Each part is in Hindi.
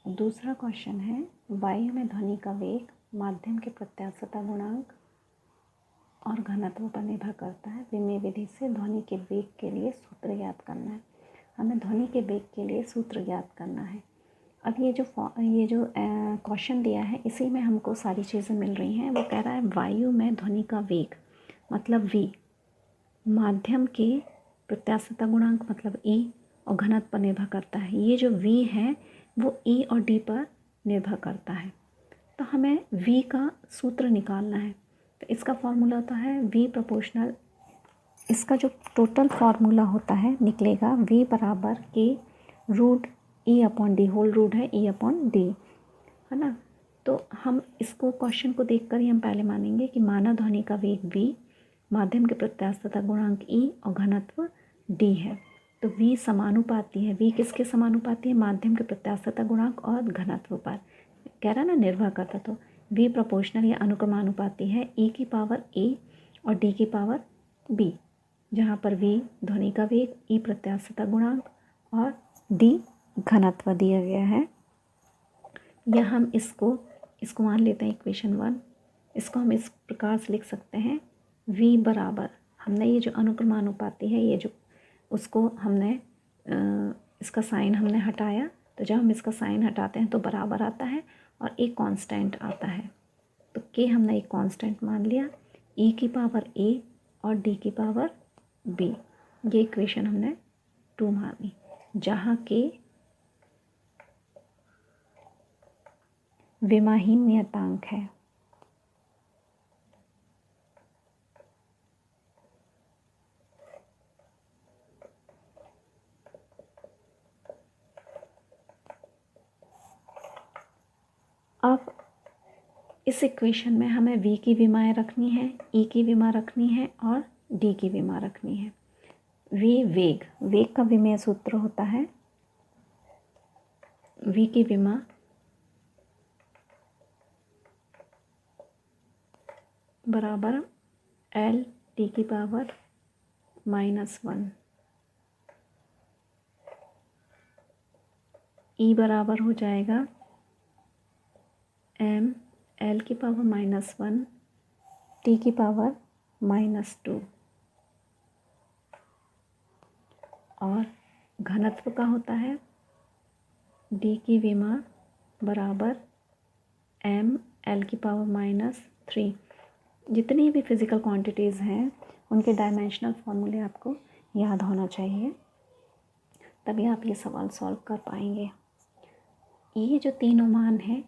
दूसरा क्वेश्चन है, वायु में ध्वनि का वेग माध्यम के प्रत्यास्थता गुणांक और घनत्व पर निर्भर करता है। विमेय विधि से ध्वनि के वेग के लिए सूत्र ज्ञात करना है। हमें ध्वनि के वेग के लिए सूत्र ज्ञात करना है। अब ये जो क्वेश्चन दिया है इसी में हमको सारी चीज़ें मिल रही हैं। वो कह रहा है वायु में ध्वनि का वेग मतलब v, माध्यम के प्रत्यास्थता गुणांक मतलब e और घनत्व पर निर्भर करता है। ये जो v है वो e और d पर निर्भर करता है। तो हमें v का सूत्र निकालना है। तो इसका फॉर्मूला होता है v प्रोपोर्शनल, इसका जो टोटल फार्मूला होता है निकलेगा v बराबर के root e upon D, whole root है e अपॉन डी, है ना। तो हम इसको क्वेश्चन को देखकर ही हम पहले मानेंगे कि माना ध्वनि का वेग v, माध्यम के प्रत्यास्थता गुणांक e और घनत्व d है। तो v समानुपाती है। v किसके समानुपाती है? माध्यम के प्रत्यास्थता गुणांक और घनत्व पर। कह रहा ना निर्भर करता, तो v प्रोपोर्शनल या अनुक्रमानुपाती है e की पावर a और d की पावर b, जहाँ पर v ध्वनि का वेग, e प्रत्यास्थता गुणांक और d घनत्व दिया गया है। या हम इसको मान लेते हैं इक्वेशन 1। इसको हम इस प्रकार से लिख सकते हैं, v बराबर, हमने ये जो अनुक्रमानुपाती है ये जो उसको हमने इसका साइन हमने हटाया, तो जब हम इसका साइन हटाते हैं तो बराबर आता है और एक कांस्टेंट आता है। तो k हमने एक कांस्टेंट मान लिया, e की पावर a और d की पावर b। ये इक्वेशन हमने 2 मानी, जहाँ k विमाहीन नियतांक है। अब इस इक्वेशन में हमें v की विमाएँ रखनी है, e की विमा रखनी है और d की विमा रखनी है। वेग का विमेय सूत्र होता है v की विमा बराबर l t की पावर -1, e बराबर हो जाएगा m l की पावर -1 t की पावर -2, और घनत्व का होता है d की विमा बराबर m l की पावर -3। जितनी भी फिज़िकल क्वांटिटीज़ हैं उनके डायमेंशनल फॉर्मूले आपको याद होना चाहिए, तभी आप ये सवाल सॉल्व कर पाएंगे। ये जो तीनों मान हैं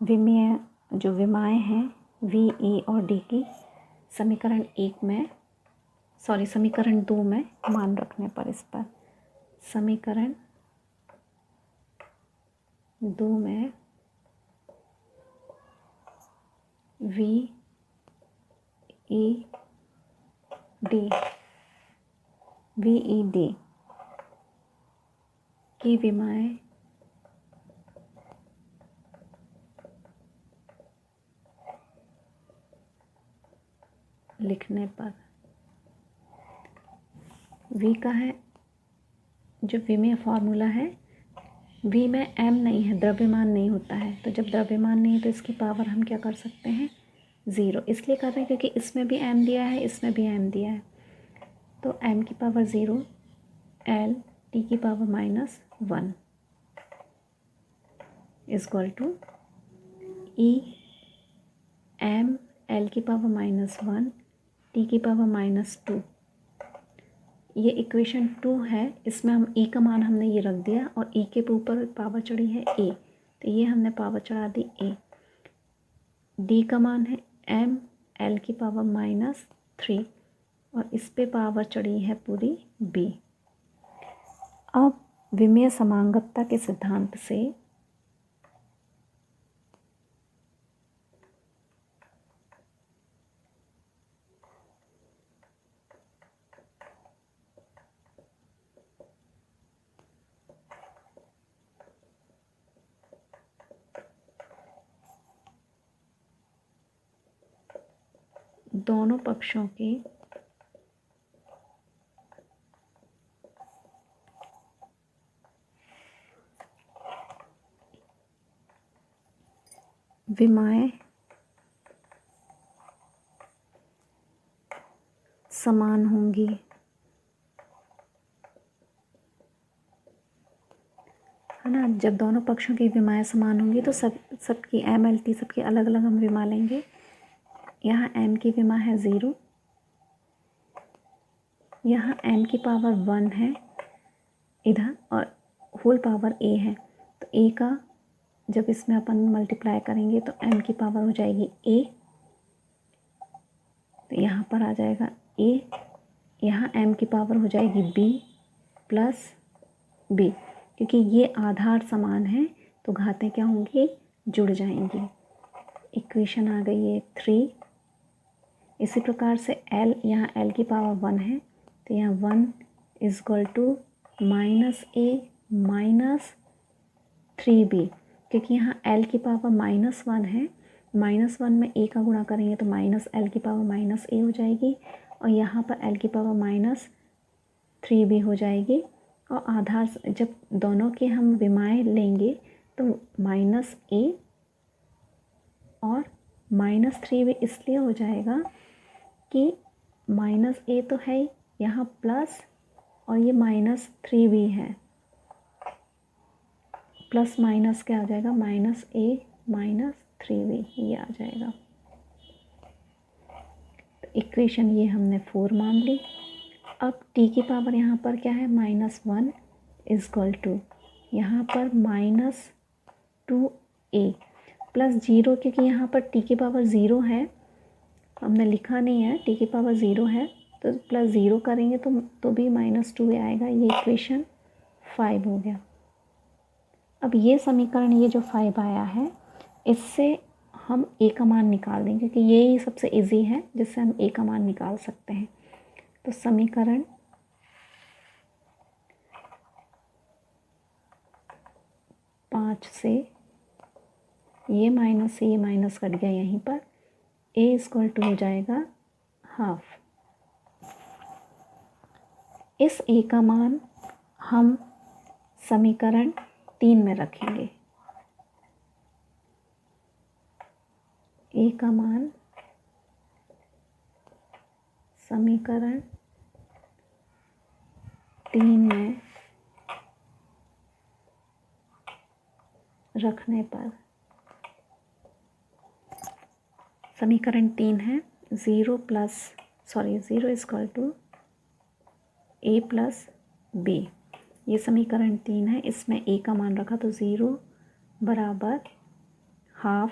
विमेय, जो विमाएँ हैं v, e और d की, समीकरण 2 में मान रखने पर, इस पर समीकरण 2 में v, e, d की विमाएँ लिखने पर, v का है जो विमेय फार्मूला है, v में m नहीं है, द्रव्यमान नहीं होता है। तो जब द्रव्यमान नहीं है तो इसकी पावर हम क्या कर सकते हैं? 0। इसलिए कर रहे हैं क्योंकि इसमें भी m दिया है, इसमें भी m दिया है। तो m की पावर 0 l t की power -1 equal to e m l की पावर -1 t की पावर -2। ये इक्वेशन 2 है। इसमें हम e का मान हमने ये रख दिया और e के ऊपर पावर चढ़ी है a, तो ये हमने पावर चढ़ा दी a। d का मान है m l की पावर -3 और इस पे पावर चढ़ी है पूरी b। अब विमेय समांगतता के सिद्धांत से दोनों पक्षों के विमाएं समान होंगी। है ना, जब दोनों पक्षों की विमाएं समान होंगी तो सबकी MLT सबकी अलग अलग हम विमा लेंगे। यहाँ m की विमा है 0, यहाँ m की पावर 1 है इधर और होल पावर a है, तो a का जब इसमें अपन मल्टीप्लाई करेंगे तो m की पावर हो जाएगी a, तो यहाँ पर आ जाएगा a, यहाँ m की पावर हो जाएगी b प्लस b, क्योंकि ये आधार समान है तो घातें क्या होंगी, जुड़ जाएंगी। इक्वेशन आ गई है 3। इसी प्रकार से l, यहाँ l की पावर 1 है तो यहाँ 1 is equal to -a minus 3b, क्योंकि यहाँ l की पावर -1 है, -1 में a का गुणा करेंगे तो -l की पावर -a हो जाएगी और यहाँ पर l की पावर -3b हो जाएगी। और आधार जब दोनों के हम विमाएं लेंगे तो -a और -3b इसलिए हो जाएगा कि -a तो है यहाँ प्लस और ये -3b है, प्लस माइनस क्या आ जाएगा, -a -3b ये आ जाएगा। तो इक्वेशन ये हमने 4 मान ली। अब t की पावर यहाँ पर क्या है, -1 इज इक्वल टू यहाँ पर -2a प्लस 0, क्योंकि यहाँ पर t की पावर 0 है, हमने लिखा नहीं है, t की पावर 0 है तो प्लस 0 करेंगे तो भी -2a आएगा। ये इक्वेशन 5 हो गया। अब ये समीकरण, ये जो 5 आया है, इससे हम a का मान निकाल देंगे क्योंकि ये ही सबसे इजी है जिससे हम a का मान निकाल सकते हैं। तो समीकरण 5 से ये माइनस कट गया, यहीं पर a इक्वल टू हो जाएगा हाफ। इस a का मान हम समीकरण 3 में रखेंगे। a का मान समीकरण 3 में रखने पर समीकरण 3 है 0 equal to a plus b। ये समीकरण 3 है, इसमें a का मान रखा तो 0 बराबर हाफ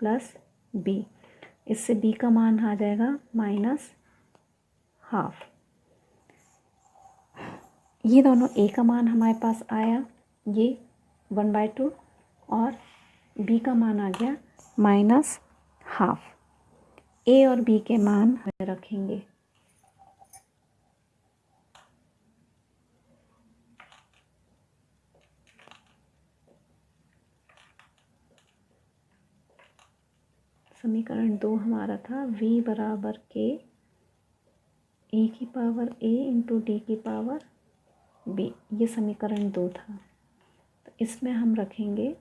प्लस b, इससे b का मान आ जाएगा -हाफ। ये दोनों a का मान हमारे पास आया ये 1/2 और b का मान आ गया -हाफ। a और b के मान रखेंगे। समीकरण 2 हमारा था v बराबर के e की पावर a इंटू d की पावर b, ये समीकरण 2 था। तो इसमें हम रखेंगे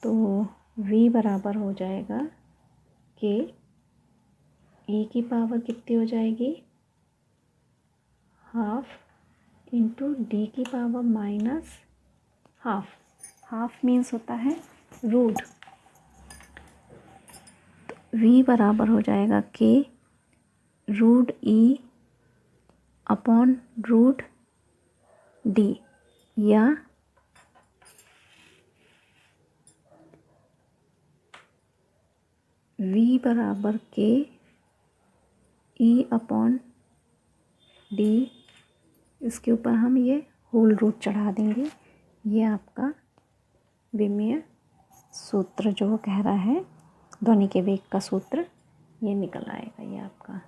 तो v बराबर हो जाएगा कि e की पावर कितनी हो जाएगी, हाफ इंटू d की पावर -हाफ। हाफ मीन्स होता है रूट। तो v बराबर हो जाएगा कि √e अपॉन √d, या v बराबर के e अपॉन d, इसके ऊपर हम ये होल रूट चढ़ा देंगे। ये आपका विमीय सूत्र जो वो कह रहा है, ध्वनि के वेग का सूत्र, ये निकल आएगा ये आपका।